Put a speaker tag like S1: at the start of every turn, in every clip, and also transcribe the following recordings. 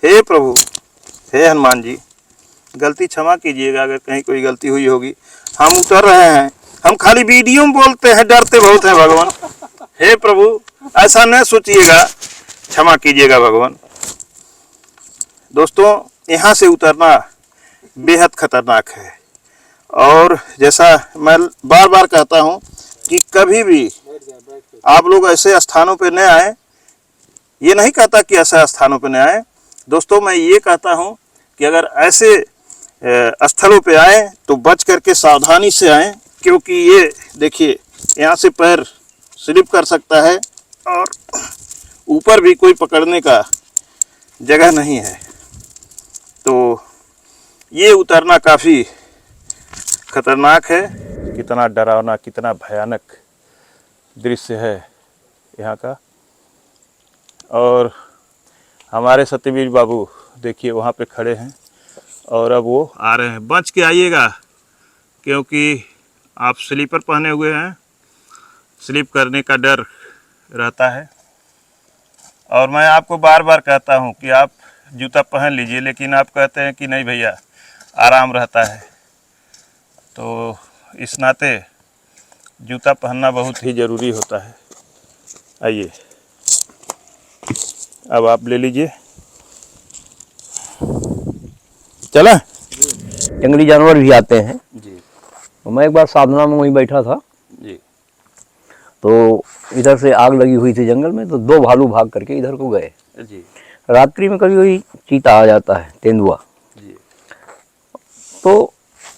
S1: हे प्रभु, हे हनुमान जी, गलती क्षमा कीजिएगा अगर कहीं कोई गलती हुई होगी। हम उतर रहे हैं, हम खाली वीडियो में बोलते हैं, डरते बहुत हैं भगवान। हे प्रभु, ऐसा न सोचिएगा, क्षमा कीजिएगा भगवान। दोस्तों, यहाँ से उतरना बेहद खतरनाक है। और जैसा मैं बार बार कहता हूँ कि कभी भी आप लोग ऐसे स्थानों पे न आए। ये नहीं कहता कि ऐसे स्थानों पे न आए दोस्तों, मैं ये कहता हूँ कि अगर ऐसे स्थलों पे आए तो बच करके सावधानी से आए, क्योंकि ये देखिए यहाँ से पैर स्लिप कर सकता है और ऊपर भी कोई पकड़ने का जगह नहीं है। तो ये उतरना काफ़ी खतरनाक है। कितना डरावना, कितना भयानक दृश्य है यहाँ का। और हमारे सत्यवीर बाबू देखिए वहाँ पे खड़े हैं और अब वो आ रहे हैं। बच के आइएगा, क्योंकि आप स्लीपर पहने हुए हैं, स्लिप करने का डर रहता है। और मैं आपको बार बार कहता हूँ कि आप जूता पहन लीजिए, लेकिन आप कहते हैं कि नहीं भैया आराम रहता है। तो इस नाते जूता पहनना बहुत ही ज़रूरी होता है। आइए, अब आप ले लीजिए। चला,
S2: जंगली जानवर भी आते हैं
S1: जी।
S2: तो मैं एक बार साधना में वहीं बैठा था
S1: जी।
S2: तो इधर से आग लगी हुई थी जंगल में, तो 2 भालू भाग करके इधर को गए
S1: जी।
S2: रात्रि में। कभी कभी चीता आ जाता है, तेंदुआ।
S1: जी।
S2: तो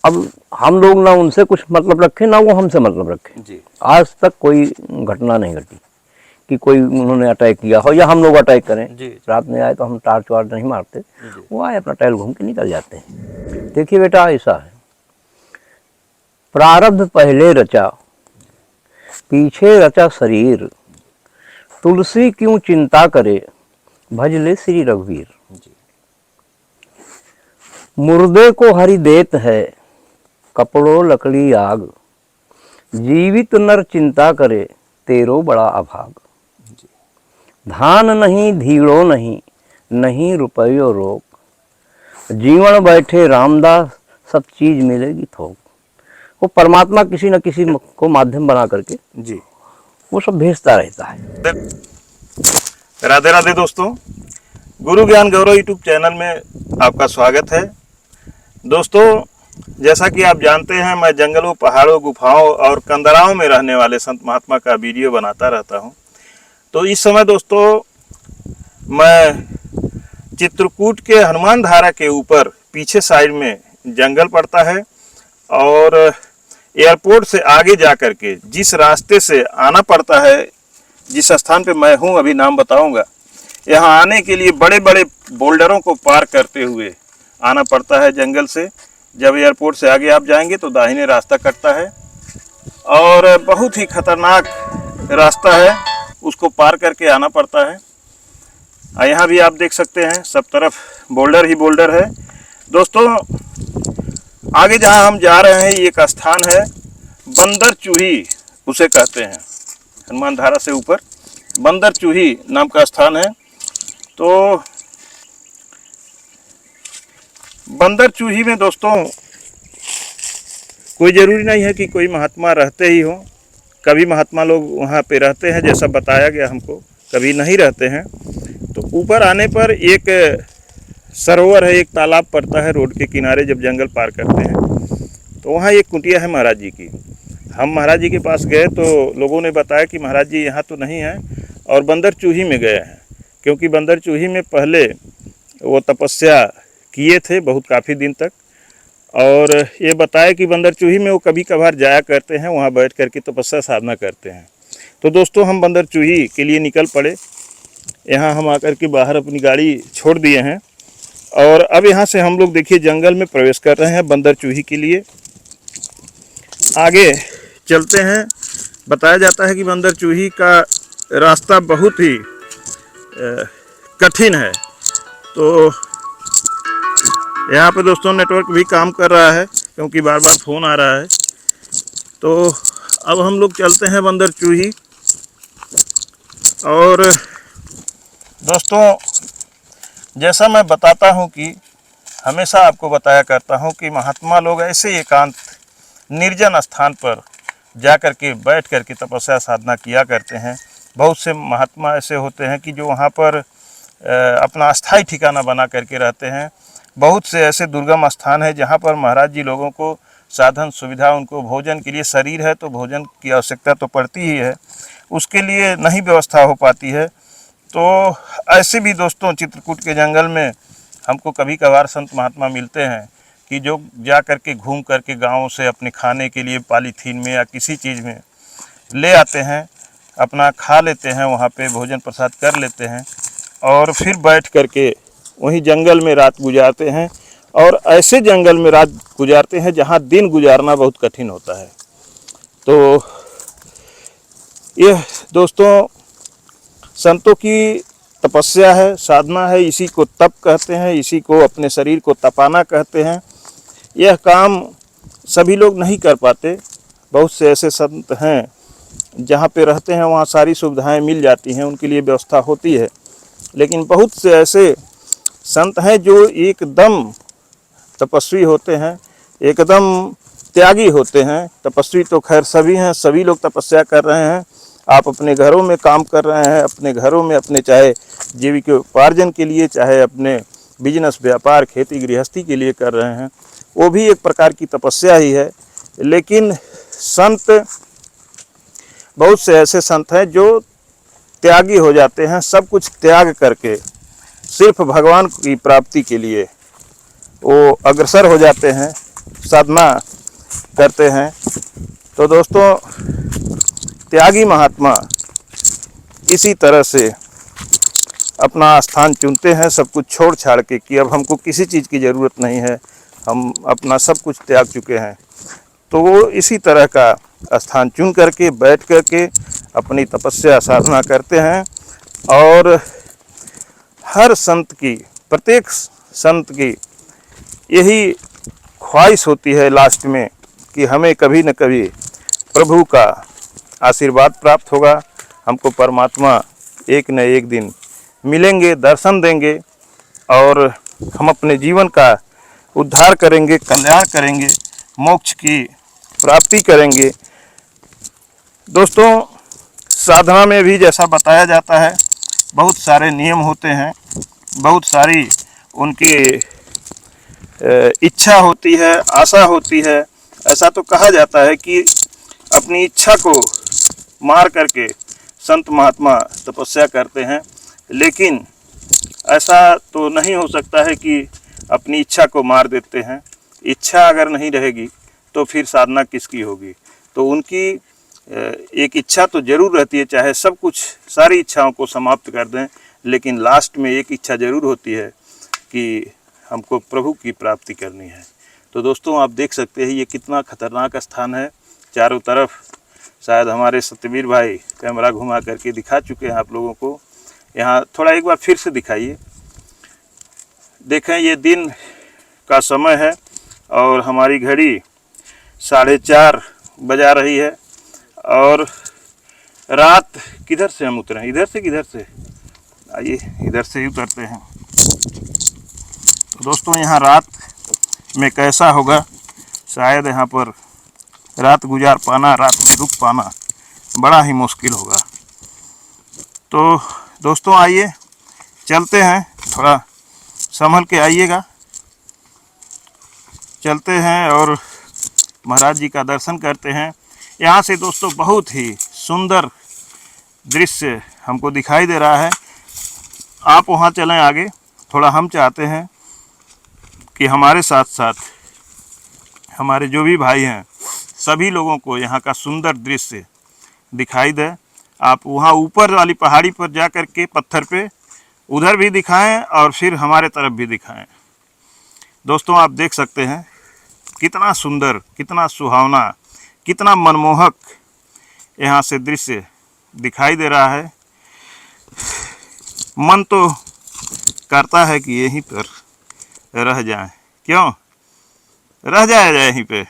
S2: अब हम लोग ना उनसे कुछ मतलब रखें ना वो हमसे मतलब रखें।
S1: जी।
S2: आज तक कोई घटना नहीं घटी कि कोई उन्होंने अटैक किया हो या हम लोग अटैक करें।
S1: जी।
S2: रात में आए तो हम टार्च वार्च नहीं मारते,
S1: जी।
S2: वो आए अपना टहल घूम के निकल जाते हैं। देखिए बेटा, ऐसा है, प्रारब्ध पहले रचा, पीछे रचा शरीर, तुलसी क्यों चिंता करे, भज ले श्री रघुवीर। मुर्दे को हरि देत है, कपड़ों लकड़ी आग, जीवित नर चिंता करे, तेरो बड़ा अभाग। धान नहीं धीड़ो नहीं, नहीं रुपयो रोक, जीवन बैठे रामदास, सब चीज मिलेगी थोक। वो परमात्मा किसी न किसी को माध्यम बना करके
S1: जी
S2: वो सब भेजता रहता है।
S1: राधे राधे दोस्तों, गुरु ज्ञान गौरव यूट्यूब चैनल में आपका स्वागत है। दोस्तों, जैसा कि आप जानते हैं, मैं जंगलों, पहाड़ों, गुफाओं और कंदराओं में रहने वाले संत महात्मा का वीडियो बनाता रहता हूं। तो इस समय दोस्तों मैं चित्रकूट के हनुमान धारा के ऊपर पीछे साइड में जंगल पड़ता है, और एयरपोर्ट से आगे जा कर के जिस रास्ते से आना पड़ता है, जिस स्थान पे मैं हूं अभी नाम बताऊंगा, यहाँ आने के लिए बड़े बड़े बोल्डरों को पार करते हुए आना पड़ता है जंगल से। जब एयरपोर्ट से आगे आप जाएंगे तो दाहिने रास्ता कटता है और बहुत ही खतरनाक रास्ता है, उसको पार करके आना पड़ता है। यहाँ भी आप देख सकते हैं सब तरफ बोल्डर ही बोल्डर है। दोस्तों, आगे जहाँ हम जा रहे हैं ये एक स्थान है, बंदर चूही उसे कहते हैं। हनुमान धारा से ऊपर बंदर चूही नाम का स्थान है। तो बंदर चूही में दोस्तों कोई ज़रूरी नहीं है कि कोई महात्मा रहते ही हो। कभी महात्मा लोग वहाँ पे रहते हैं, जैसा बताया गया हमको, कभी नहीं रहते हैं। तो ऊपर आने पर एक सरोवर है, एक तालाब पड़ता है रोड के किनारे। जब जंगल पार करते हैं तो वहाँ एक कुटिया है महाराज जी की। हम महाराज जी के पास गए तो लोगों ने बताया कि महाराज जी यहाँ तो नहीं है और बंदर चूही में गए हैं, क्योंकि बंदर चूही में पहले वो तपस्या किए थे बहुत काफ़ी दिन तक। और ये बताया कि बंदर चूही में वो कभी कभार जाया करते हैं, वहाँ बैठ करके तपस्या साधना करते हैं। तो दोस्तों, हम बंदर चूही के लिए निकल पड़े। यहाँ हम आकर के बाहर अपनी गाड़ी छोड़ दिए हैं और अब यहाँ से हम लोग देखिए जंगल में प्रवेश कर रहे हैं बंदर चूही के लिए। आगे चलते हैं। बताया जाता है कि बंदर चूही का रास्ता बहुत ही कठिन है। तो यहाँ पे दोस्तों नेटवर्क भी काम कर रहा है, क्योंकि बार बार फ़ोन आ रहा है। तो अब हम लोग चलते हैं बंदर चूही। और दोस्तों, जैसा मैं बताता हूँ कि हमेशा आपको बताया करता हूँ कि महात्मा लोग ऐसे एकांत निर्जन स्थान पर जा कर के बैठ कर के तपस्या साधना किया करते हैं। बहुत से महात्मा ऐसे होते हैं कि जो वहाँ पर अपना अस्थाई ठिकाना बना करके रहते हैं। बहुत से ऐसे दुर्गम स्थान है जहाँ पर महाराज जी लोगों को साधन सुविधा, उनको भोजन के लिए, शरीर है तो भोजन की आवश्यकता तो पड़ती ही है, उसके लिए नहीं व्यवस्था हो पाती है। तो ऐसे भी दोस्तों चित्रकूट के जंगल में हमको कभी कभार संत महात्मा मिलते हैं कि जो जा कर के घूम कर के गाँव से अपने खाने के लिए पॉलीथीन में या किसी चीज़ में ले आते हैं, अपना खा लेते हैं, वहाँ पे भोजन प्रसाद कर लेते हैं और फिर बैठ कर के वहीं जंगल में रात गुजारते हैं। और ऐसे जंगल में रात गुजारते हैं जहाँ दिन गुजारना बहुत कठिन होता है। तो यह दोस्तों संतों की तपस्या है, साधना है, इसी को तप कहते हैं, इसी को अपने शरीर को तपाना कहते हैं। यह काम सभी लोग नहीं कर पाते। बहुत से ऐसे संत हैं जहाँ पे रहते हैं वहाँ सारी सुविधाएं मिल जाती हैं, उनके लिए व्यवस्था होती है, लेकिन बहुत से ऐसे संत हैं जो एकदम तपस्वी होते हैं, एकदम त्यागी होते हैं। तपस्वी तो खैर सभी हैं, सभी लोग तपस्या कर रहे हैं। आप अपने घरों में काम कर रहे हैं, अपने घरों में अपने चाहे जीविकोपार्जन के लिए, चाहे अपने बिजनेस व्यापार खेती गृहस्थी के लिए कर रहे हैं, वो भी एक प्रकार की तपस्या ही है। लेकिन संत, बहुत से ऐसे संत हैं जो त्यागी हो जाते हैं, सब कुछ त्याग करके सिर्फ भगवान की प्राप्ति के लिए वो अग्रसर हो जाते हैं, साधना करते हैं। तो दोस्तों त्यागी महात्मा इसी तरह से अपना स्थान चुनते हैं, सब कुछ छोड़ छाड़ के कि अब हमको किसी चीज़ की ज़रूरत नहीं है, हम अपना सब कुछ त्याग चुके हैं। तो वो इसी तरह का स्थान चुन करके बैठ करके अपनी तपस्या साधना करते हैं। और हर संत की, प्रत्येक संत की यही ख्वाहिश होती है लास्ट में कि हमें कभी न कभी प्रभु का आशीर्वाद प्राप्त होगा, हमको परमात्मा एक न एक दिन मिलेंगे, दर्शन देंगे और हम अपने जीवन का उद्धार करेंगे, कल्याण करेंगे, मोक्ष की प्राप्ति करेंगे। दोस्तों साधना में भी जैसा बताया जाता है बहुत सारे नियम होते हैं, बहुत सारी उनकी इच्छा होती है, आशा होती है। ऐसा तो कहा जाता है कि अपनी इच्छा को मार करके संत महात्मा तपस्या करते हैं, लेकिन ऐसा तो नहीं हो सकता है कि अपनी इच्छा को मार देते हैं। इच्छा अगर नहीं रहेगी तो फिर साधना किसकी होगी। तो उनकी एक इच्छा तो जरूर रहती है, चाहे सब कुछ सारी इच्छाओं को समाप्त कर दें, लेकिन लास्ट में एक इच्छा जरूर होती है कि हमको प्रभु की प्राप्ति करनी है। तो दोस्तों आप देख सकते हैं ये कितना खतरनाक स्थान है। चारों तरफ शायद हमारे सत्यवीर भाई कैमरा घुमा करके दिखा चुके हैं आप लोगों को। यहाँ थोड़ा एक बार फिर से दिखाइए। देखें ये दिन का समय है और हमारी घड़ी 4:30 बजा रही है और रात किधर से हम उतरे, इधर से किधर से, आइए इधर से ही उतरते हैं। दोस्तों यहाँ रात में कैसा होगा, शायद यहाँ पर रात गुजार पाना, रात में रुक पाना बड़ा ही मुश्किल होगा। तो दोस्तों आइए चलते हैं, थोड़ा संभल के आइएगा। चलते हैं और महाराज जी का दर्शन करते हैं। यहाँ से दोस्तों बहुत ही सुंदर दृश्य हमको दिखाई दे रहा है। आप वहाँ चलें आगे, थोड़ा हम चाहते हैं कि हमारे साथ साथ हमारे जो भी भाई हैं सभी लोगों को यहाँ का सुंदर दृश्य दिखाई दे। आप वहाँ ऊपर वाली पहाड़ी पर जा कर के पत्थर पे उधर भी दिखाएं और फिर हमारे तरफ भी दिखाएं। दोस्तों आप देख सकते हैं कितना सुंदर, कितना सुहावना, कितना मनमोहक यहाँ से दृश्य दिखाई दे रहा है। मन तो करता है कि यहीं पर रह जाएं। क्यों रह जाए यहीं पे,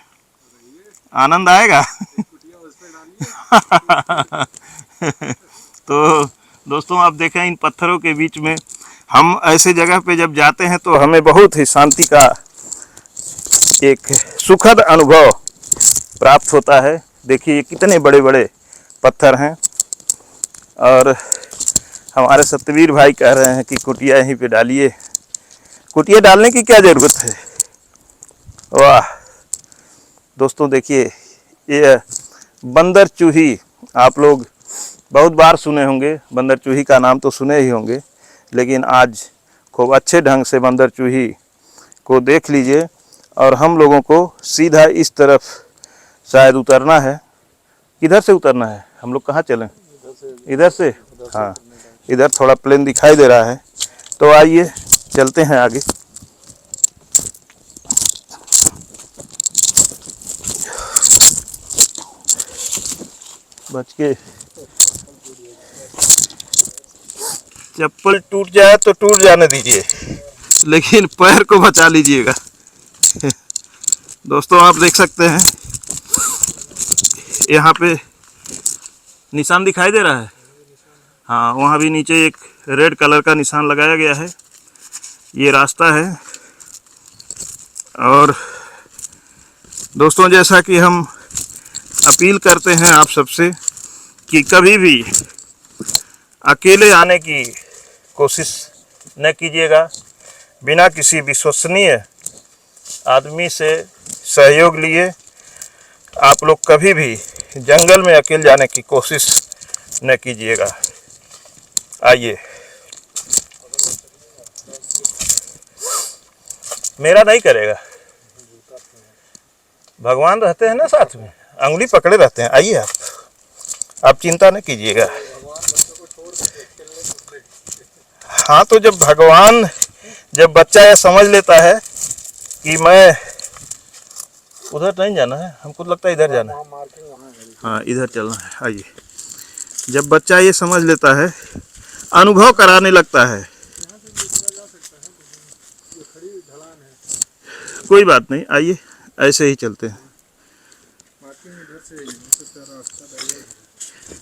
S1: आनंद आएगा। तो दोस्तों आप देखें इन पत्थरों के बीच में हम ऐसे जगह पे जब जाते हैं तो हमें बहुत ही शांति का एक सुखद अनुभव प्राप्त होता है। देखिए ये कितने बड़े बड़े पत्थर हैं और हमारे सत्यवीर भाई कह रहे हैं कि कुटिया यहीं पे डालिए। कुटिया डालने की क्या ज़रूरत है। वाह दोस्तों देखिए ये बंदर चूही, आप लोग बहुत बार सुने होंगे, बंदर चूही का नाम तो सुने ही होंगे, लेकिन आज खूब अच्छे ढंग से बंदर चूही को देख लीजिए। और हम लोगों को सीधा इस तरफ शायद उतरना है। किधर से उतरना है, हम लोग कहाँ चलें? इधर से। हाँ इधर थोड़ा प्लेन दिखाई दे रहा है, तो आइए चलते हैं आगे। बच के, चप्पल टूट जाए तो टूट जाने दीजिए, लेकिन पैर को बचा लीजिएगा। दोस्तों आप देख सकते हैं यहाँ पे निशान दिखाई दे रहा है। हाँ वहाँ भी नीचे एक रेड कलर का निशान लगाया गया है। ये रास्ता है। और दोस्तों जैसा कि हम अपील करते हैं आप सबसे कि कभी भी अकेले आने की कोशिश न कीजिएगा। बिना किसी विश्वसनीय आदमी से सहयोग लिए आप लोग कभी भी जंगल में अकेले जाने की कोशिश न कीजिएगा। आइए, मेरा नहीं करेगा, भगवान रहते हैं ना साथ में, अंगुली पकड़े रहते हैं। आइए आप चिंता न कीजिएगा। हाँ तो जब बच्चा यह समझ लेता है कि मैं उधर नहीं जाना है, हमको लगता है इधर जाना है, हाँ इधर चलना है। आइए, जब बच्चा ये समझ लेता है, अनुभव कराने लगता है, कोई बात नहीं, आइए ऐसे ही चलते हैं।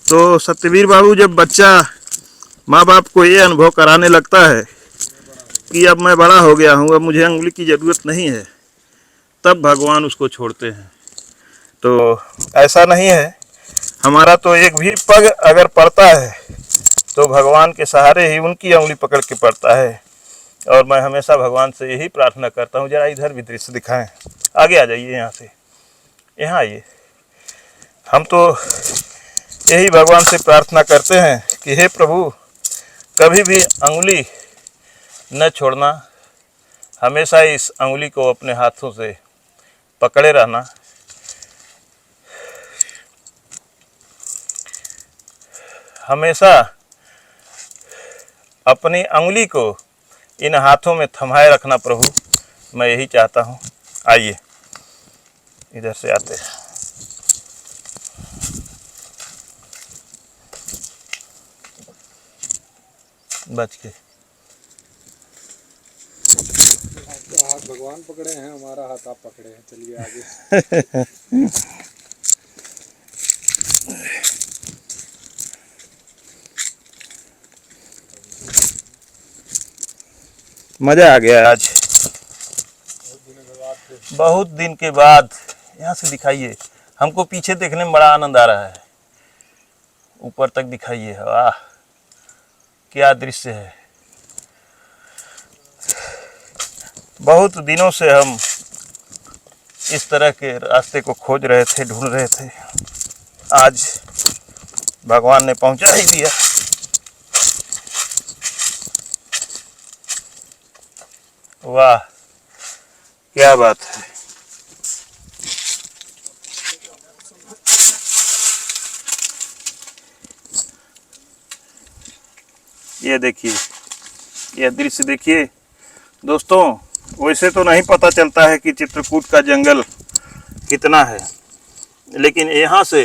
S1: तो सत्यवीर बाबू, जब बच्चा माँ बाप को ये अनुभव कराने लगता है कि अब मैं बड़ा हो गया हूँ, अब मुझे अंगुली की ज़रूरत नहीं है, तब भगवान उसको छोड़ते हैं। तो ऐसा नहीं है, हमारा तो एक भी पग अगर पड़ता है तो भगवान के सहारे ही उनकी अंगुली पकड़ के पड़ता है। और मैं हमेशा भगवान से यही प्रार्थना करता हूँ। जरा इधर भी दृश्य दिखाएं, आगे आ जाइए, यहाँ से, यहाँ आइए। हम तो यही भगवान से प्रार्थना करते हैं कि हे प्रभु, कभी भी अंगुली न छोड़ना, हमेशा इस अंगुली को अपने हाथों से पकड़े रहना। हमेशा अपनी अंगुली को इन हाथों में थमाए रखना प्रभु, मैं यही चाहता हूँ। आइए इधर से आते हैं। बच के,
S3: हाथ भगवान पकड़े हैं, हमारा हाथ आप पकड़े हैं। चलिए आगे।
S1: मज़ा आ गया आज, बहुत दिन के बाद। यहाँ से दिखाइए, हमको पीछे देखने में बड़ा आनंद आ रहा है। ऊपर तक दिखाइए, वाह क्या दृश्य है। बहुत दिनों से हम इस तरह के रास्ते को खोज रहे थे, ढूंढ रहे थे, आज भगवान ने पहुंचा ही दिया। वाह क्या बात है। ये देखिए, यह दृश्य देखिए दोस्तों। वैसे तो नहीं पता चलता है कि चित्रकूट का जंगल कितना है, लेकिन यहाँ से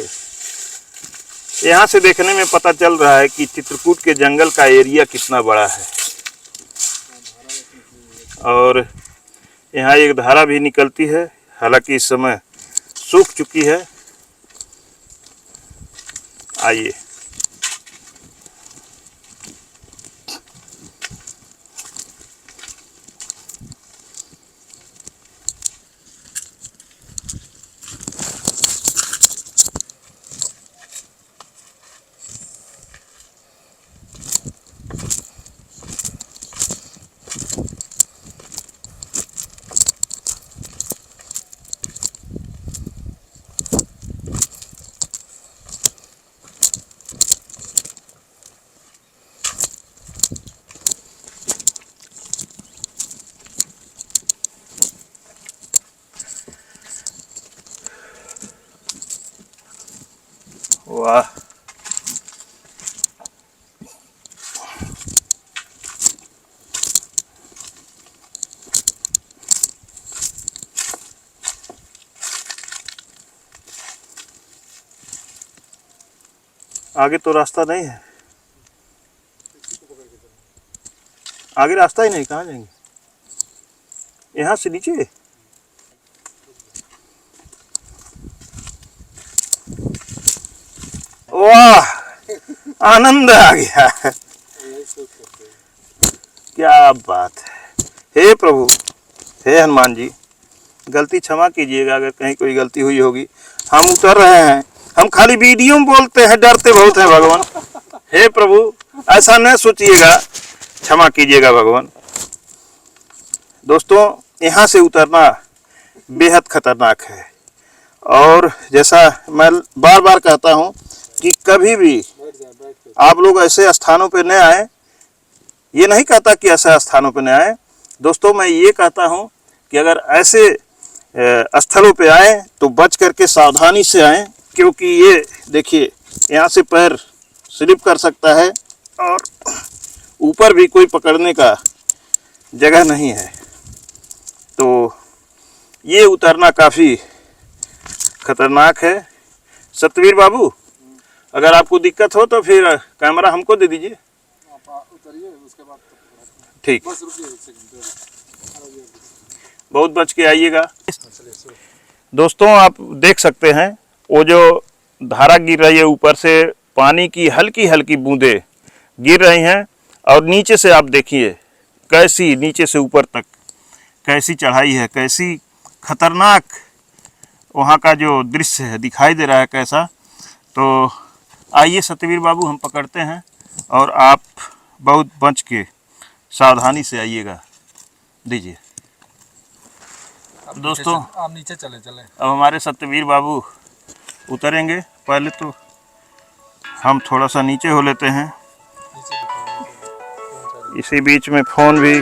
S1: देखने में पता चल रहा है कि चित्रकूट के जंगल का एरिया कितना बड़ा है। और यहाँ एक धारा भी निकलती है, हालांकि इस समय सूख चुकी है। आइए, वाह, आगे तो रास्ता नहीं है, आगे रास्ता ही नहीं, कहाँ जाएंगे? यहाँ से नीचे? वाह, आनंद आ गया। क्या बात है। हे प्रभु, हे हनुमान जी, गलती क्षमा कीजिएगा अगर कहीं कोई गलती हुई होगी। हम उतर रहे हैं, हम खाली वीडियो में बोलते हैं, डरते बहुत हैं भगवान। हे प्रभु, ऐसा न सोचिएगा, क्षमा कीजिएगा भगवान। दोस्तों, यहाँ से उतरना बेहद खतरनाक है। और जैसा मैं बार बार कहता हूँ कि कभी भी आप लोग ऐसे स्थानों पे न आए। ये नहीं कहता कि ऐसे स्थानों पे न आए दोस्तों, मैं ये कहता हूँ कि अगर ऐसे स्थलों पे आए तो बच करके सावधानी से आए, क्योंकि ये देखिए यहाँ से पैर स्लिप कर सकता है और ऊपर भी कोई पकड़ने का जगह नहीं है। तो ये उतरना काफ़ी खतरनाक है। सतवीर बाबू, अगर आपको दिक्कत हो तो फिर कैमरा हमको दे दीजिए।
S3: उतरिए, उसके बाद
S1: ठीक,
S3: बस रुकिए एक सेकंड।
S1: बहुत बच के आइएगा। दोस्तों, आप देख सकते हैं वो जो धारा गिर रही है, ऊपर से पानी की हल्की हल्की बूंदें गिर रही हैं और नीचे से आप देखिए कैसी नीचे से ऊपर तक कैसी चढ़ाई है, कैसी खतरनाक वहाँ का जो दृश्य है दिखाई दे रहा है कैसा। तो आइए सतवीर बाबू, हम पकड़ते हैं और आप बहुत बच के सावधानी से आइएगा। दीजिए दोस्तों,
S3: आप नीचे चले चले।
S1: अब हमारे सत्यवीर बाबू उतरेंगे। पहले तो हम थोड़ा सा नीचे हो लेते हैं। इसी बीच में फ़ोन भी,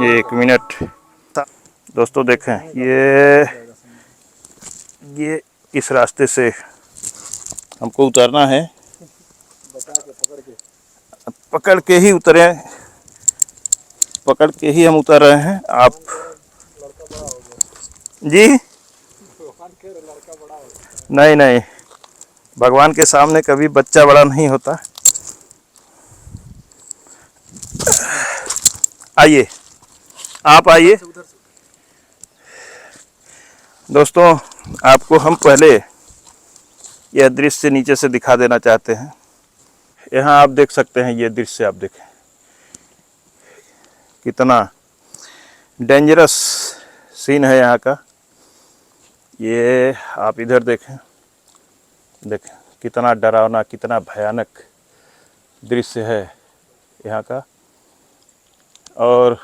S1: 1 मिनट दोस्तों, देखें ये इस रास्ते से हमको उतरना है। पकड़ के ही उतरे, पकड़ के ही हम उतर रहे हैं। आप जी, नहीं नहीं, भगवान के सामने कभी बच्चा बड़ा नहीं होता। आइए, आप आइए। दोस्तों, आपको हम पहले यह दृश्य नीचे से दिखा देना चाहते हैं। यहाँ आप देख सकते हैं, ये दृश्य आप देखें कितना डेंजरस सीन है यहाँ का। ये आप इधर देखें, देखें कितना डरावना, कितना भयानक दृश्य है यहाँ का। और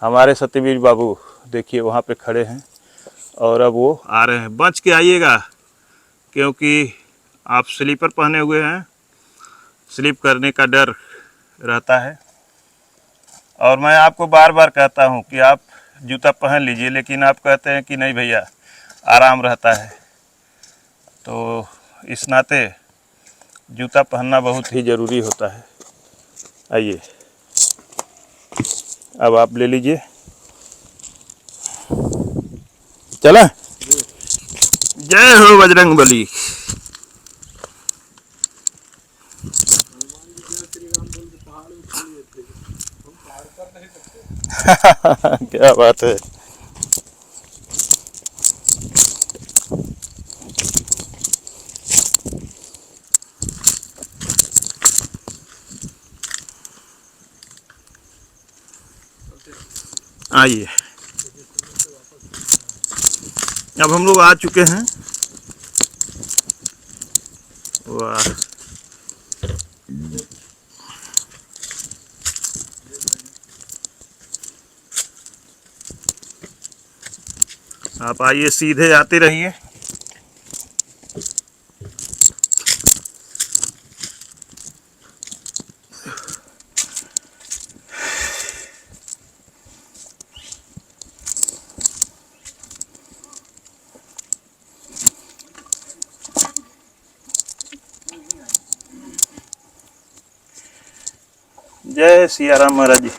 S1: हमारे सत्यवीर बाबू देखिए वहाँ पे खड़े हैं और अब वो आ रहे हैं। बच के आइएगा, क्योंकि आप स्लीपर पहने हुए हैं, स्लिप करने का डर रहता है। और मैं आपको बार बार कहता हूँ कि आप जूता पहन लीजिए, लेकिन आप कहते हैं कि नहीं भैया आराम रहता है। तो इस नाते जूता पहनना बहुत ही ज़रूरी होता है। आइए, अब आप ले लीजिए। चलें? जय हो बजरंग बली। क्या बात है। आइए, अब हम लोग आ चुके हैं। वाह, आप आइए, सीधे आते रहिए। जय सिया राम महाराज जी।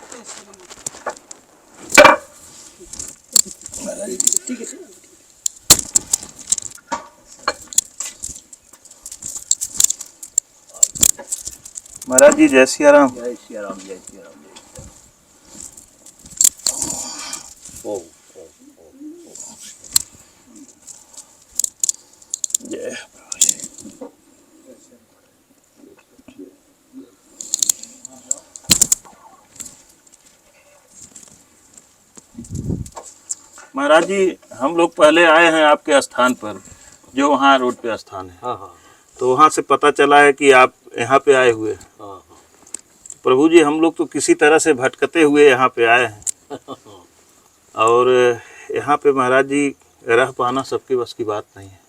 S1: महाराज जी जय सिया राम।
S2: जय सिया राम, जय सिया राम, जय सिया राम। ओ
S1: जय महाराज जी, हम लोग पहले आए हैं आपके स्थान पर, जो वहाँ रोड पे स्थान है।
S2: हाँ हाँ
S1: तो वहाँ से पता चला है कि आप यहाँ पे आए हुए हैं।
S2: हाँ हाँ।
S1: प्रभु जी, हम लोग तो किसी तरह से भटकते हुए यहाँ पे आए हैं और यहाँ पे महाराज जी रह पाना सबके बस की बात नहीं है।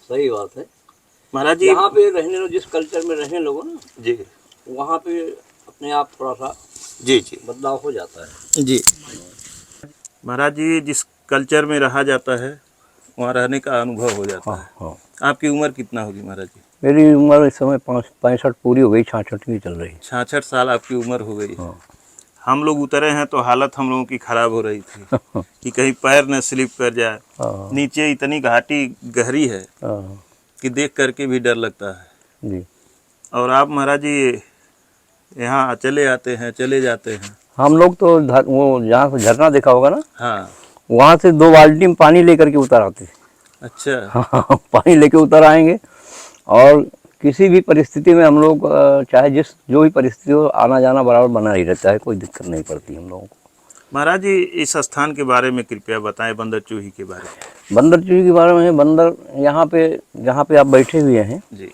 S2: सही बात है
S1: महाराज जी,
S2: यहाँ पे रहने लो, जिस कल्चर में रहने लोगो ना
S1: जी
S2: वहाँ पे अपने आप थोड़ा सा
S1: जी जी
S2: बदलाव हो जाता है।
S1: जी महाराज जी, जिस कल्चर में रहा जाता है वहाँ रहने का अनुभव हो जाता है।
S2: हाँ।
S1: आपकी उम्र कितना होगी महाराज जी?
S2: मेरी उम्र इस समय 65 पूरी हो गई, 66 की चल रही।
S1: 66 साल आपकी उम्र हो गई।
S2: हाँ।
S1: हम लोग उतरे हैं तो हालत हम लोगों की खराब हो रही थी कि कहीं पैर न स्लिप कर जाए।
S2: हाँ।
S1: नीचे इतनी घाटी गहरी है
S2: हाँ।
S1: कि देख करके भी डर लगता है।
S2: जी।
S1: और आप महाराज जी यहाँ चले आते हैं, चले जाते हैं।
S2: हम लोग तो वो जहाँ से झरना देखा होगा ना,
S1: हाँ।
S2: वहाँ से 2 बाल्टी में पानी लेकर के उतर आते थे।
S1: अच्छा।
S2: हाँ, पानी लेके उतर आएंगे और किसी भी परिस्थिति में हम लोग चाहे जो भी परिस्थिति हो, आना जाना बराबर बना ही रहता है, कोई दिक्कत नहीं पड़ती हम लोगों को।
S1: महाराज जी, इस स्थान के बारे में कृपया बताएं, बंदर चूही के बारे में।
S2: बंदर चूही के बारे में, बंदर यहाँ पे जहाँ पे आप बैठे हुए हैं,
S1: जी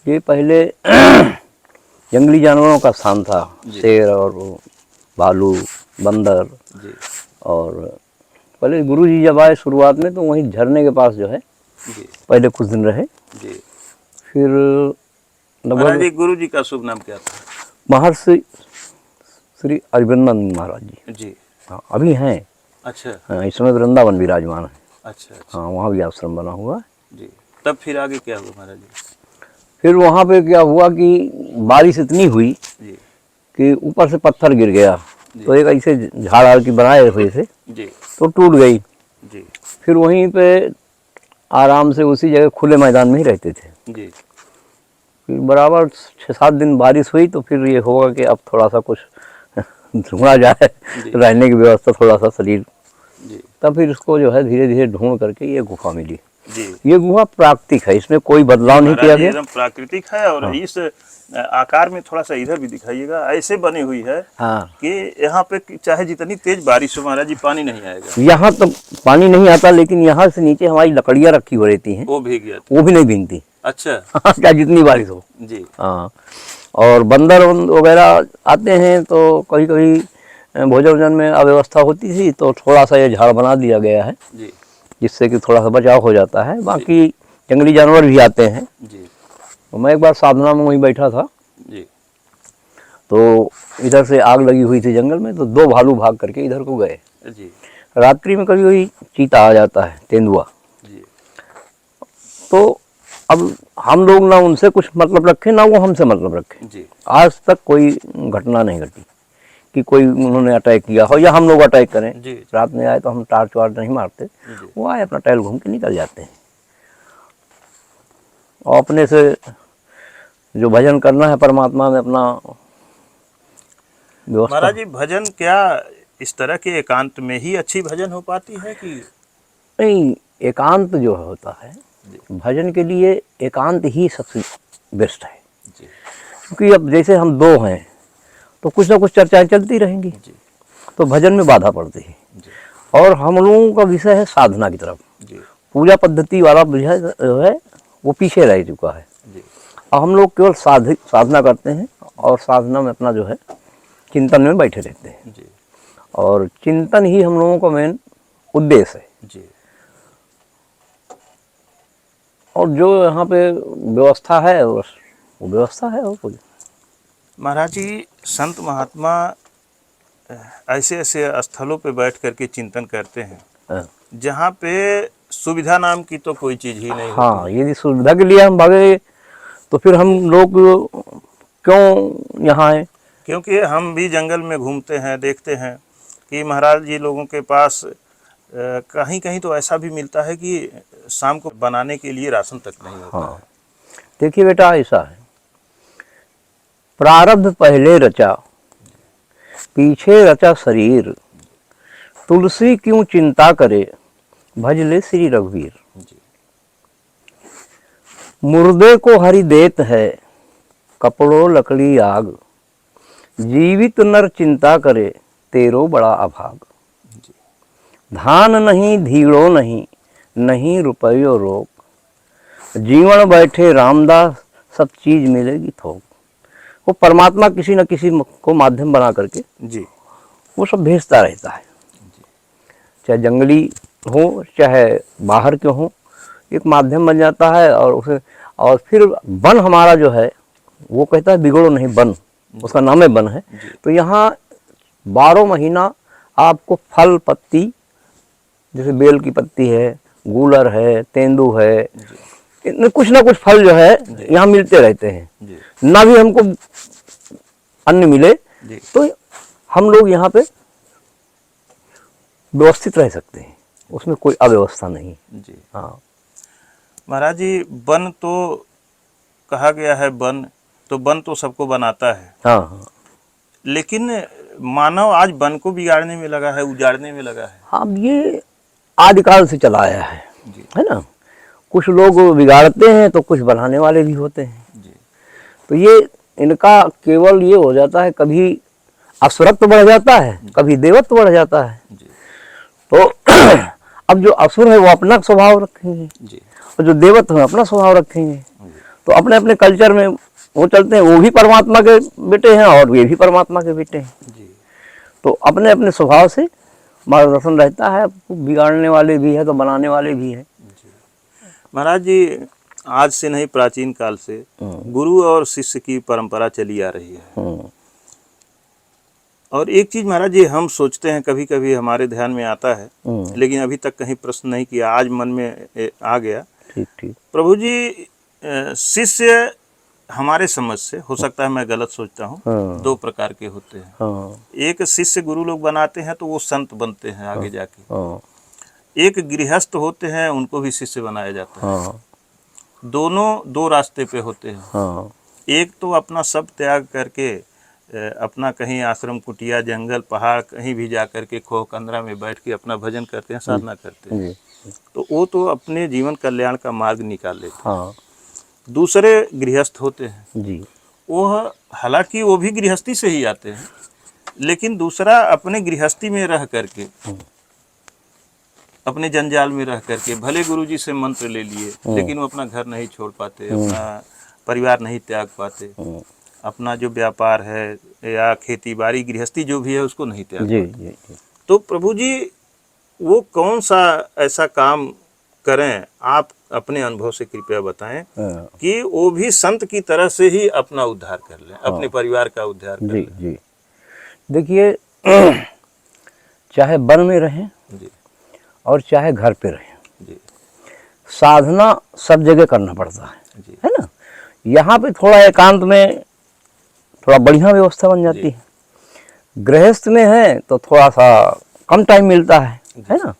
S2: ये पहले जंगली जानवरों का स्थान था। शेर और भालू, बंदर।
S1: जी
S2: और पहले गुरु जी जब आए शुरुआत में तो वहीं झरने के पास जो है
S1: जी
S2: पहले कुछ दिन रहे।
S1: जी।
S2: फिर
S1: महाराज जी,
S2: लगभग
S1: गुरु जी का शुभ नाम क्या था?
S2: महर्षि श्री अरविंदानंद महाराज जी।
S1: जी।
S2: हाँ, अभी हैं।
S1: अच्छा
S2: हाँ, इस समय वृंदावन विराजमान है।
S1: अच्छा अच्छा।
S2: हाँ, वहाँ भी आश्रम बना हुआ है।
S1: जी। तब फिर आगे क्या हुआ महाराज जी?
S2: फिर वहाँ पे क्या हुआ कि बारिश इतनी हुई
S1: जी
S2: कि ऊपर से पत्थर गिर गया, तो एक ऐसे झाड़ आड़ की बनाए हुए थे
S1: जी
S2: तो टूट गई।
S1: जी
S2: फिर वहीं पे आराम से उसी जगह खुले मैदान में ही रहते थे।
S1: जी
S2: फिर बराबर 6-7 दिन बारिश हुई तो फिर ये होगा कि अब थोड़ा सा कुछ ढूंढा जाए, रहने की व्यवस्था थोड़ा सा शरीर।
S1: जी
S2: तब फिर इसको जो है धीरे धीरे ढूंढ करके ये गुफा मिली।
S1: जी।
S2: ये गुफा प्राकृतिक है, इसमें कोई बदलाव नहीं किया
S1: महाराज जी
S2: गया।
S1: एकदम प्राकृतिक है। और
S2: हाँ।
S1: इस आकार में थोड़ा सा इधर भी दिखाइएगा, ऐसे बनी हुई है
S2: हाँ,
S1: कि यहाँ पे चाहे जितनी तेज बारिश हो महाराज जी, पानी नहीं आएगा।
S2: यहाँ तो पानी नहीं आता, लेकिन यहाँ से नीचे हमारी लकड़ियाँ रखी हो रहती हैं,
S1: वो भीग गया।
S2: वो भी नहीं भीगती।
S1: अच्छा।
S2: क्या जितनी बारिश हो।
S1: जी
S2: हाँ, और बंदर वगैरह आते हैं तो कभी कभी भोजन वोजन में अव्यवस्था होती थी तो थोड़ा सा ये झाड़ बना दिया गया है,
S1: जी
S2: जिससे कि थोड़ा सा बचाव हो जाता है। बाकी जंगली जानवर भी आते हैं।
S1: जी
S2: तो मैं एक बार साधना में वहीं बैठा था,
S1: जी
S2: तो इधर से आग लगी हुई थी जंगल में, तो 2 भालू भाग करके इधर को गए।
S1: जी
S2: रात्रि में कभी कभी चीता आ जाता है, तेंदुआ।
S1: जी
S2: तो अब हम लोग ना उनसे कुछ मतलब रखे, ना वो हमसे मतलब रखे।
S1: जी
S2: आज तक कोई घटना नहीं घटी कि कोई उन्होंने अटैक किया हो या हम लोग अटैक करें।
S1: जी
S2: रात में आए तो हम टार्च वार्च नहीं मारते,
S1: जी
S2: वो आए अपना टहल घूम के निकल जाते हैं। और अपने से जो भजन करना है परमात्मा में अपना व्यवस्था।
S1: महाराज जी, भजन क्या इस तरह के एकांत में ही अच्छी भजन हो पाती है कि?
S2: नहीं, एकांत जो होता है भजन के लिए, एकांत ही सबसे बेस्ट है।
S1: जी
S2: क्योंकि अब जैसे हम 2 हैं तो कुछ ना कुछ चर्चाएं चलती रहेंगी,
S1: जी
S2: तो भजन में बाधा पड़ती है।
S1: जी
S2: और हम लोगों का विषय है साधना की तरफ।
S1: जी
S2: पूजा पद्धति वाला विषय जो है वो पीछे रह चुका है।
S1: जी
S2: अब हम लोग केवल साधना करते हैं और साधना में अपना जो है चिंतन में बैठे रहते हैं।
S1: जी
S2: और चिंतन ही हम लोगों का मेन उद्देश्य है।
S1: जी।
S2: और जो यहाँ पे व्यवस्था है वो व्यवस्था है, और कोई।
S1: महाराज जी, संत महात्मा ऐसे ऐसे स्थलों पे बैठ करके चिंतन करते हैं
S2: हाँ।
S1: जहाँ पे सुविधा नाम की तो कोई चीज़ ही नहीं
S2: हाँ,
S1: होती।
S2: यदि सुविधा के लिए हम भागे तो फिर हम लोग क्यों यहाँ आए?
S1: क्योंकि हम भी जंगल में घूमते हैं, देखते हैं कि महाराज जी लोगों के पास कहीं कहीं तो ऐसा भी मिलता है कि शाम को बनाने के लिए राशन तक नहीं होता।
S2: हाँ, देखिए बेटा, ऐसा है, प्रारब्ध पहले रचा, पीछे रचा शरीर, तुलसी क्यों चिंता करे, भज ले श्री रघुवीर।
S1: जी।
S2: मुर्दे को हरि देत है, कपड़ों लकड़ी आग, जीवित नर चिंता करे, तेरो बड़ा अभाग। धान नहीं धीड़ो नहीं, नहीं रुपयो रोक, जीवन बैठे रामदास, सब चीज मिलेगी थोक। वो परमात्मा किसी न किसी को माध्यम बना करके
S1: जी।
S2: वो सब भेजता रहता है, चाहे जंगली हो चाहे बाहर के हो, एक माध्यम बन जाता है। और फिर वन हमारा जो है वो कहता है बिगड़ो नहीं वन, उसका नाम है वन है। तो यहाँ 12 महीना आपको फल पत्ती, जैसे बेल की पत्ती है, गूलर है, तेंदू है, इनमें कुछ ना कुछ फल जो है यहाँ मिलते रहते हैं। ना भी हमको अन्न मिले तो हम लोग यहाँ पे व्यवस्थित रह सकते हैं, उसमें कोई अव्यवस्था नहीं।
S1: जी।
S2: हाँ
S1: महाराज जी, वन तो कहा गया है, वन तो सबको बनाता है।
S2: हाँ हाँ
S1: लेकिन मानव आज वन को बिगाड़ने में लगा है, उजाड़ने में लगा है।
S2: हाँ, ये आदिकाल से चला आया है,
S1: जी।
S2: है ना। कुछ लोग बिगाड़ते हैं तो कुछ बनाने वाले भी होते हैं।
S1: जी।
S2: तो ये इनका केवल ये हो जाता है, कभी असुरत्व बढ़ जाता है, कभी देवत्व बढ़ जाता है।
S1: जी।
S2: तो अब जो असुर है वो अपना स्वभाव रखेंगे,
S1: जी।
S2: और जो देवत्व है अपना स्वभाव रखेंगे। तो अपने अपने कल्चर में वो चलते हैं, वो भी परमात्मा के बेटे हैं और ये भी परमात्मा के बेटे हैं।
S1: जी।
S2: तो अपने अपने स्वभाव से मार्गदर्शन रहता है, बिगाड़ने वाले भी है तो बनाने वाले भी हैं।
S1: महाराज जी, आज से नहीं, प्राचीन काल से गुरु और शिष्य की परंपरा चली आ रही है। और एक चीज महाराज जी हम सोचते हैं, कभी कभी हमारे ध्यान में आता है, लेकिन अभी तक कहीं प्रश्न नहीं किया, आज मन में आ गया।
S2: ठीक ठीक।
S1: प्रभु जी, शिष्य हमारे समझ से, हो सकता है मैं गलत सोचता हूँ, 2 प्रकार के होते हैं।
S2: हाँ
S1: एक शिष्य गुरु लोग बनाते हैं तो वो संत बनते हैं आगे जाके।
S2: हाँ
S1: एक गृहस्थ होते हैं, उनको भी शिष्य बनाया जाता है।
S2: हाँ
S1: दोनों 2 रास्ते पे होते हैं।
S2: हाँ
S1: एक तो अपना सब त्याग करके अपना कहीं आश्रम, कुटिया, जंगल, पहाड़ कहीं भी जा करके खोह कंदरा में बैठ के अपना भजन करते हैं, साधना करते हैं। तो वो तो अपने जीवन कल्याण का मार्ग निकाल लेते हैं।
S2: हाँ
S1: दूसरे गृहस्थ होते हैं
S2: जी।
S1: वो, हालांकि वो भी गृहस्थी से ही आते हैं, लेकिन दूसरा अपने गृहस्थी में रह करके, अपने जंजाल में रह करके, भले गुरुजी से मंत्र ले लिए लेकिन वो अपना घर नहीं छोड़ पाते, अपना परिवार नहीं त्याग पाते, अपना जो व्यापार है या खेती बाड़ी गृहस्थी जो भी है उसको नहीं त्याग
S2: जी,
S1: पाते।
S2: जी, जी।
S1: तो प्रभु जी, वो कौन सा ऐसा काम करें, आप अपने अनुभव से कृपया बताएं कि वो भी संत की तरह से ही अपना उद्धार कर लें, अपने परिवार का उद्धार कर
S2: जी
S1: लें।
S2: जी। देखिए, चाहे वन में रहें
S1: जी।
S2: और चाहे घर पे रहें,
S1: जी।
S2: साधना सब जगह करना पड़ता
S1: जी।
S2: है ना। यहाँ पे थोड़ा एकांत में थोड़ा बढ़िया व्यवस्था बन जाती है, गृहस्थ में है तो थोड़ा सा कम टाइम मिलता है ना।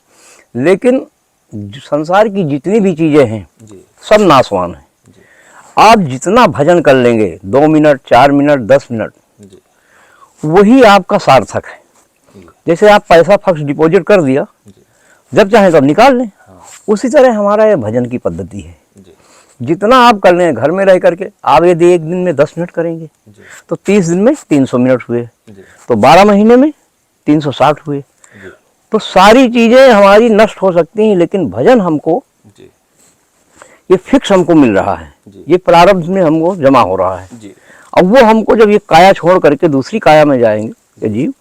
S2: लेकिन संसार की जितनी भी चीज़ें हैं
S1: जी।
S2: सब नाशवान है। आप जितना भजन कर लेंगे, 2 मिनट, 4 मिनट, 10 मिनट,
S1: जी।
S2: वही आपका सार्थक है। जैसे आप पैसा फिक्स डिपॉजिट कर दिया, जब चाहें तब निकाल लें, उसी तरह हमारा ये भजन की पद्धति है। जितना आप कर लें घर में रह करके, आप यदि एक दिन में 10 मिनट करेंगे तो 30 दिन में 300 मिनट हुए, तो 12 महीने में 360 हुए। तो सारी चीजें हमारी नष्ट हो सकती हैं, लेकिन भजन हमको ये फिक्स हमको मिल रहा है, ये प्रारब्ध में हमको जमा हो रहा है। अब वो हमको जब ये काया छोड़ करके दूसरी काया में जाएंगे ये जीव,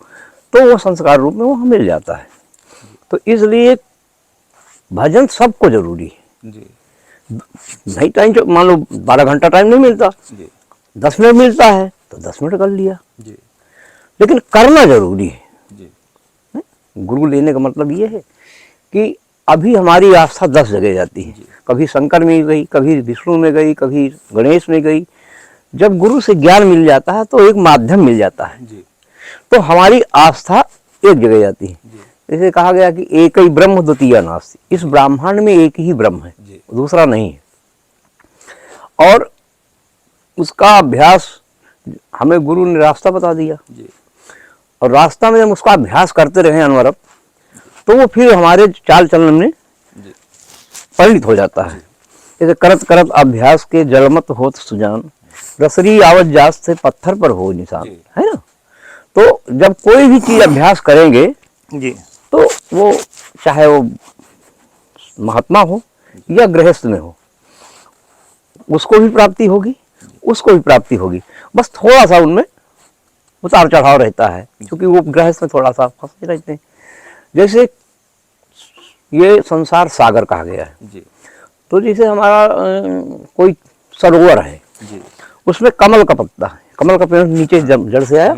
S2: तो वो संस्कार रूप में वो हमें मिल जाता है। तो इसलिए भजन सबको जरूरी है। नहीं टाइम, मान लो 12 घंटा टाइम नहीं मिलता, 10 मिनट मिलता है तो 10 मिनट कर लिया, लेकिन करना जरूरी है। गुरु लेने का मतलब ये है कि अभी हमारी आस्था 10 जगह जाती है, कभी शंकर में गई, कभी विष्णु में गई, कभी गणेश में गई, जब गुरु से ज्ञान मिल जाता है तो एक माध्यम मिल जाता है,
S1: जी
S2: तो हमारी आस्था एक जगह जाती है। जैसे कहा गया कि एक ही ब्रह्म द्वितीय नास्ति, इस ब्रह्मांड में एक ही ब्रह्म है,
S1: जी
S2: दूसरा नहीं है। और उसका अभ्यास हमें गुरु ने रास्ता बता दिया,
S1: जी
S2: और रास्ता में जब उसका अभ्यास करते रहे अनवरत, तो वो फिर हमारे चाल चलन में
S1: जी
S2: परिणित हो जाता है। जैसे करत करत अभ्यास के जलमत होत सुजान, रसरी आवत जास से पत्थर पर हो निशान,
S1: जी।
S2: है ना। तो जब कोई भी चीज अभ्यास करेंगे
S1: जी
S2: तो वो चाहे वो महात्मा हो या गृहस्थ में हो, उसको भी प्राप्ति होगी, उसको भी प्राप्ति होगी। बस थोड़ा सा उनमें उतार चढ़ाव रहता है, क्योंकि वो गृहस्थ में थोड़ा सा फंसे रहते हैं। जैसे ये संसार सागर कहा गया है,
S1: जी
S2: तो जैसे हमारा कोई सरोवर है,
S1: जी
S2: उसमें कमल का पत्ता है, कमल का पेड़ नीचे जड़ से आया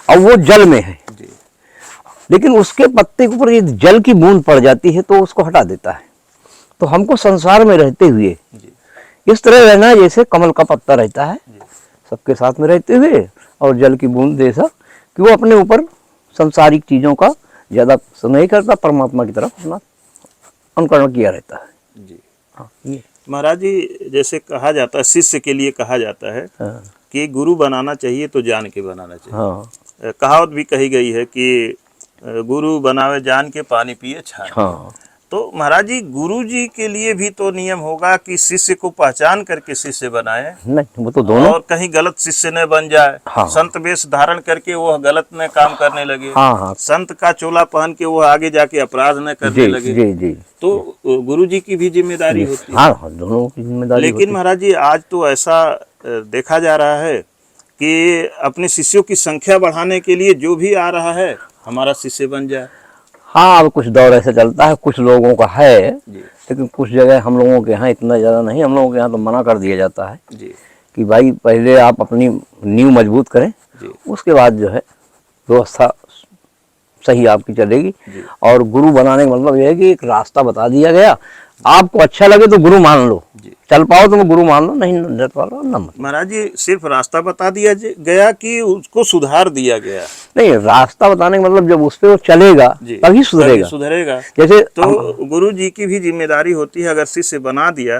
S2: और वो जल में है,
S1: जी
S2: लेकिन उसके पत्ते के ऊपर यदि जल की बूंद पड़ जाती है तो उसको हटा देता है। तो हमको संसार में रहते हुए
S1: जी
S2: इस तरह रहना है जैसे कमल का पत्ता रहता है,
S1: जी
S2: सबके साथ में रहते हुए, और जल की बूंद जैसा कि वो अपने ऊपर सांसारिक चीजों का ज्यादा नहीं करता, परमात्मा की तरफ अपना अनुकरण किया रहता है।
S1: जी।
S2: हाँ, ये
S1: महाराज जी, जैसे कहा जाता है, शिष्य के लिए कहा जाता है
S2: हाँ,
S1: कि गुरु बनाना चाहिए तो जान के बनाना चाहिए।
S2: हाँ,
S1: कहावत भी कही गई है कि गुरु बनावे जान के, पानी पिए छान के।
S2: हाँ,
S1: तो महाराज जी, गुरु जी के लिए भी तो नियम होगा कि शिष्य को पहचान करके शिष्य बनाए,
S2: नहीं वो तो दोनों,
S1: और कहीं गलत शिष्य न बन जाए।
S2: हाँ।
S1: संत वेश धारण करके वो गलत न काम करने लगे,
S2: हाँ, हाँ,
S1: संत का चोला पहन के वो आगे जाके अपराध न करने
S2: जी
S1: लगे।
S2: जी जी,
S1: तो गुरु जी की भी जिम्मेदारी होती है।
S2: हाँ हाँ, दोनों की जिम्मेदारी
S1: लेकिन
S2: होती है।
S1: महाराज जी, आज तो ऐसा देखा जा रहा है कि अपने शिष्यों की संख्या बढ़ाने के लिए जो भी आ रहा है हमारा शिष्य बन जाए।
S2: हाँ, अब कुछ दौर ऐसे चलता है, कुछ लोगों का है,
S1: जी
S2: लेकिन कुछ जगह हम लोगों के यहाँ इतना ज़्यादा नहीं। हम लोगों के यहाँ तो मना कर दिया जाता है
S1: जी
S2: कि भाई पहले आप अपनी नींव मजबूत करें,
S1: जी
S2: उसके बाद जो है व्यवस्था सही आपकी चलेगी।
S1: जी
S2: और गुरु बनाने का मतलब यह है कि एक रास्ता बता दिया गया, आपको अच्छा लगे तो गुरु मान लो,
S1: जी।
S2: चल पाओ तो गुरु मान लो, नहीं डर पाओ न मत।
S1: महाराज जी, सिर्फ रास्ता बता दिया गया कि उसको सुधार दिया गया?
S2: नहीं, रास्ता बताने का मतलब जब उस पर वो चलेगा
S1: जी,
S2: तभी सुधरेगा।
S1: सुधरेगा।
S2: जैसे
S1: तो गुरु जी की भी जिम्मेदारी होती है, अगर शिष्य बना दिया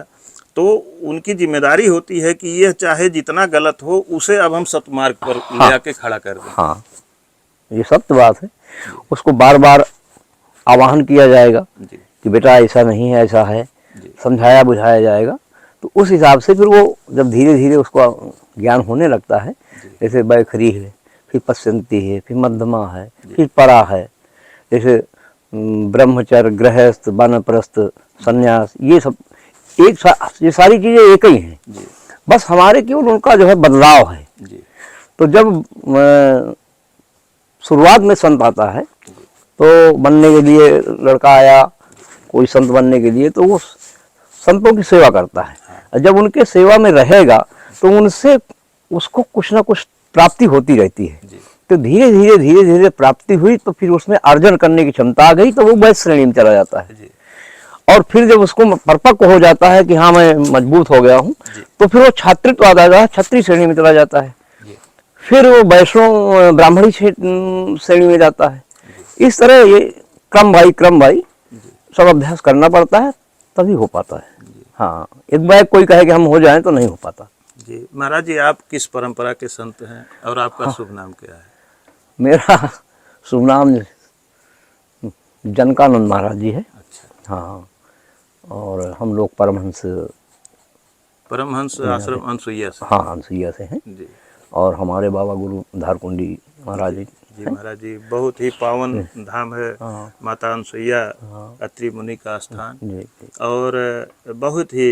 S1: तो उनकी जिम्मेदारी होती है कि यह चाहे जितना गलत हो उसे अब हम सतमार्ग पर ले आके खड़ा कर दें।
S2: हाँ, ये सत्य बात है। उसको बार बार आवाहन किया जाएगा
S1: जी
S2: कि बेटा ऐसा नहीं है, ऐसा है,
S1: जी
S2: समझाया बुझाया जाएगा। तो उस हिसाब से फिर वो जब धीरे धीरे उसको ज्ञान होने लगता है, जैसे बैखरी है, फिर पश्यंती है, फिर मध्यमा है, फिर परा है, जैसे ब्रह्मचर्य, गृहस्थ, वानप्रस्थ, संन्यास, ये सब ये सारी चीज़ें एक ही हैं।
S1: जी
S2: बस हमारे केवल उनका जो है बदलाव है।
S1: जी
S2: तो जब शुरुआत में संत आता है तो बनने के लिए लड़का आया, कोई संत बनने के लिए, तो वो संतों की सेवा करता है। और जब उनके सेवा में रहेगा तो उनसे उसको कुछ ना कुछ प्राप्ति होती रहती है।
S1: जी
S2: तो धीरे धीरे प्राप्ति हुई, तो फिर उसमें अर्जन करने की क्षमता आ गई, तो वो वैश्य श्रेणी में चला जाता है।
S1: जी
S2: और फिर जब उसको परिपक्व हो जाता है कि हाँ मैं मजबूत हो गया हूँ, तो फिर वो छात्रित्व आ जाएगा, क्षत्रिय श्रेणी में चला जाता है।
S1: जी
S2: फिर वो वैष्णव ब्राह्मणी श्रेणी में जाता है। इस तरह ये क्रम भाई सब अभ्यास करना पड़ता है, तभी हो पाता है। हाँ, एक बार कोई कहे कि हम हो जाएं तो नहीं हो पाता।
S1: जी। महाराज जी, आप किस परंपरा के संत हैं और आपका शुभ नाम क्या है?
S2: मेरा शुभ नाम जनकानंद महाराज जी है।
S1: अच्छा।
S2: हाँ, और हम लोग परमहंस
S1: आश्रम अनसुईया से?
S2: हाँ, अनसुईया से हैं।
S1: जी
S2: और हमारे बाबा गुरु धारकुंडी महाराज जी।
S1: जी। महाराज जी, बहुत ही पावन धाम है
S2: हाँ,
S1: माता अनसुईया, अत्रि मुनि का स्थान,
S2: जी जी
S1: और बहुत ही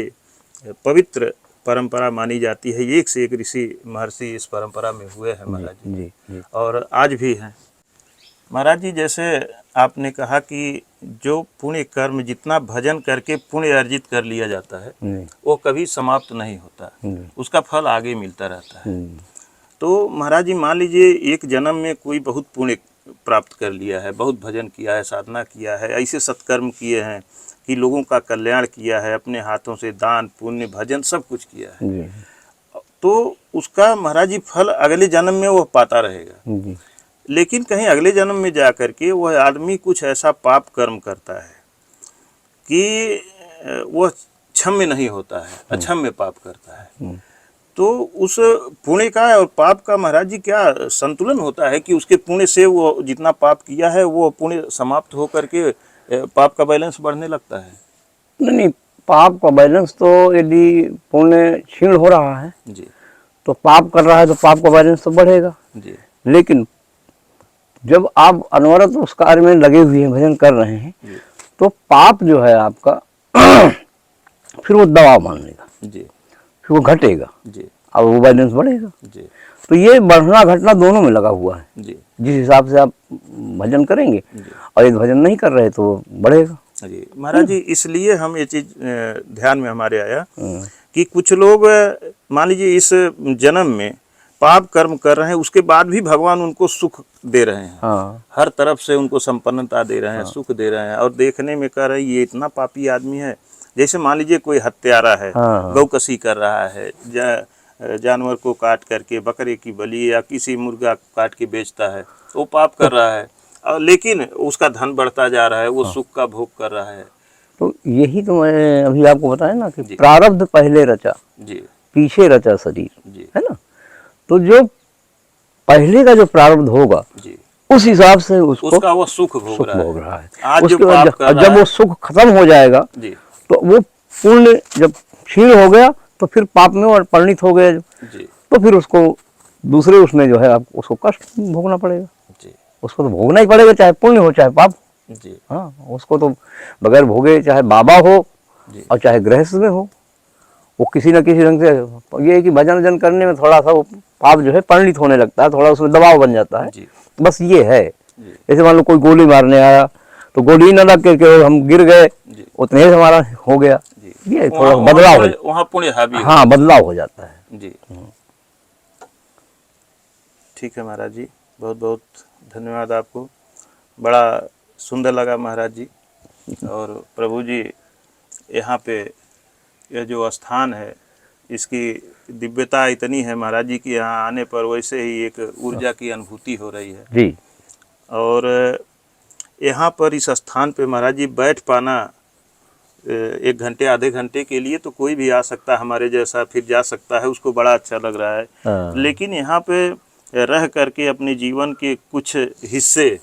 S1: पवित्र परंपरा मानी जाती है। एक से एक ऋषि महर्षि इस परंपरा में हुए हैं महाराज जी,
S2: जी जी।
S1: और आज भी हैं। महाराज जी, जैसे आपने कहा कि जो पुण्य कर्म, जितना भजन करके पुण्य अर्जित कर लिया जाता है, वो कभी समाप्त नहीं होता, उसका फल आगे मिलता रहता है। तो महाराज जी, मान लीजिए एक जन्म में कोई बहुत पुण्य प्राप्त कर लिया है, बहुत भजन किया है, साधना किया है, ऐसे सत्कर्म किए हैं कि लोगों का कल्याण किया है, अपने हाथों से दान पुण्य भजन सब कुछ किया है। तो उसका महाराज जी फल अगले जन्म में वह पाता रहेगा।
S2: जी।
S1: लेकिन कहीं अगले जन्म में जा करके वह आदमी कुछ ऐसा पाप कर्म करता है कि वह क्षम्य नहीं होता है, अक्षम्य पाप करता है। तो उस पुण्य का और पाप का महाराज जी क्या संतुलन होता है कि उसके पुण्य से वो जितना पाप किया है वो पुण्य समाप्त होकर के पाप का बैलेंस बढ़ने लगता है?
S2: नहीं, पाप का बैलेंस तो यदि पुण्य क्षीण हो रहा है
S1: जी
S2: तो पाप कर रहा है तो पाप का बैलेंस तो बढ़ेगा।
S1: जी
S2: लेकिन जब आप अनवरत उस कार्य में लगे हुए हैं, भजन कर रहे हैं,
S1: जी
S2: तो पाप जो है आपका फिर वो दबाव मान लेगा,
S1: जी
S2: फिर वो घटेगा
S1: जी
S2: और वो बैलेंस बढ़ेगा।
S1: जी
S2: तो ये बढ़ना घटना दोनों में लगा हुआ है।
S1: जी
S2: जिस हिसाब से आप भजन करेंगे
S1: जी
S2: और यदि भजन नहीं कर रहे तो वो बढ़ेगा।
S1: जी महाराज जी, इसलिए हम ये चीज ध्यान में हमारे आया कि कुछ लोग मान लीजिए इस जन्म में पाप कर्म कर रहे हैं, उसके बाद भी भगवान उनको सुख दे रहे हैं।
S2: हाँ,
S1: हर तरफ से उनको संपन्नता दे रहे हैं, सुख दे रहे हैं, और देखने में कह रहे हैं ये इतना पापी आदमी है। जैसे मान लीजिए कोई हत्यारा है,
S2: हाँ।
S1: गौकसी कर रहा है, जानवर को काट करके बकरे की बलि या किसी मुर्गा काट के बेचता है, तो वो पाप कर रहा है। और लेकिन उसका धन बढ़ता जा रहा है, वो सुख का भोग कर रहा है।
S2: तो यही तो मैं अभी आपको बताया ना कि
S1: जी।
S2: प्रारब्ध पहले रचा,
S1: जी
S2: पीछे रचा शरीर,
S1: जी
S2: है ना। तो जो पहले का जो प्रारब्ध होगा
S1: जी,
S2: उस हिसाब से उसको
S1: उसका वो सुख भोग
S2: सुख
S1: रहा
S2: भोग
S1: है।
S2: रहा है।
S1: आज जो
S2: उसके बाद
S1: पाप कर रहा
S2: जब
S1: है,
S2: वो सुख खत्म हो जाएगा
S1: जी
S2: तो वो पुण्य जब क्षीण हो गया तो फिर पाप में और परिणित हो गया,
S1: जी
S2: तो फिर उसको दूसरे उसमें जो है आप उसको कष्ट भोगना पड़ेगा।
S1: जी
S2: उसको तो भोगना ही पड़ेगा, चाहे पुण्य हो चाहे पाप।
S1: जी
S2: हाँ, उसको तो बगैर भोगे, चाहे बाबा हो
S1: जी
S2: और चाहे गृहस्थ में हो, वो किसी न किसी ढंग से, ये है कि भजन वजन करने में थोड़ा सा वो पाप जो है परिणित होने लगता है, थोड़ा उसमें दबाव बन जाता है।
S1: जी
S2: बस ये है।
S1: जी
S2: जैसे मान लो कोई गोली मारने आया तो गोली न लग के हम गिर गए,
S1: जी
S2: उतने ही हमारा हो गया।
S1: जी,
S2: ये थोड़ा सा बदलाव हो,
S1: वहाँ पुण्य हावी हो
S2: हाँ, बदलाव हो जाता है।
S1: जी। ठीक है महाराज जी, बहुत बहुत धन्यवाद आपको। बड़ा सुंदर लगा महाराज जी। और प्रभु जी, यहाँ पे यह जो स्थान है इसकी दिव्यता इतनी है महाराज जी कि यहाँ आने पर वैसे ही एक ऊर्जा की अनुभूति हो रही है।
S2: जी।
S1: और यहाँ पर इस स्थान पे महाराज जी बैठ पाना 1 घंटे आधे घंटे के लिए तो कोई भी आ सकता है, हमारे जैसा फिर जा सकता है, उसको बड़ा अच्छा लग रहा है।
S2: हाँ।
S1: लेकिन यहाँ पे रह करके अपने जीवन के कुछ हिस्से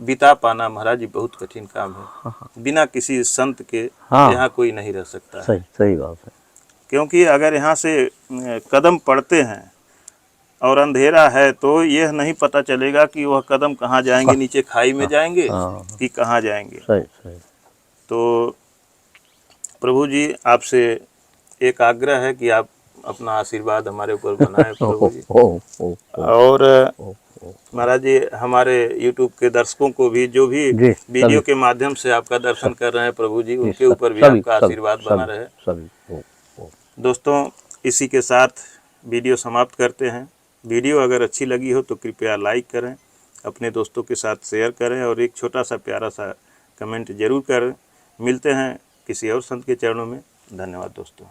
S1: बिता पाना महाराज जी बहुत कठिन काम है। बिना किसी संत के
S2: हाँ।
S1: यहाँ कोई नहीं रह सकता है।
S2: सही सही बात है।
S1: क्योंकि अगर यहाँ से कदम पड़ते हैं और अंधेरा है तो यह नहीं पता चलेगा कि वह कदम कहाँ जाएंगे, नीचे खाई में जाएंगे
S2: हाँ।
S1: कि कहाँ जाएंगे।
S2: सही सही।
S1: तो प्रभु जी, आपसे एक आग्रह है कि आप अपना आशीर्वाद हमारे ऊपर बनाएं प्रभु जी। और महाराज जी, हमारे YouTube के दर्शकों को भी, जो भी
S2: जी,
S1: वीडियो
S2: सभी।
S1: के माध्यम से आपका दर्शन कर रहे हैं प्रभु जी, उनके
S2: सब-
S1: ऊपर भी
S2: सभी-
S1: आपका
S2: सभी-
S1: आशीर्वाद बना
S2: सभी-
S1: रहे।
S2: सभी।
S1: दोस्तों, इसी के साथ वीडियो समाप्त करते हैं। वीडियो अगर अच्छी लगी हो तो कृपया लाइक करें, अपने दोस्तों के साथ शेयर करें और एक छोटा सा प्यारा सा कमेंट जरूर करें। मिलते हैं किसी और संत के चरणों में। धन्यवाद दोस्तों।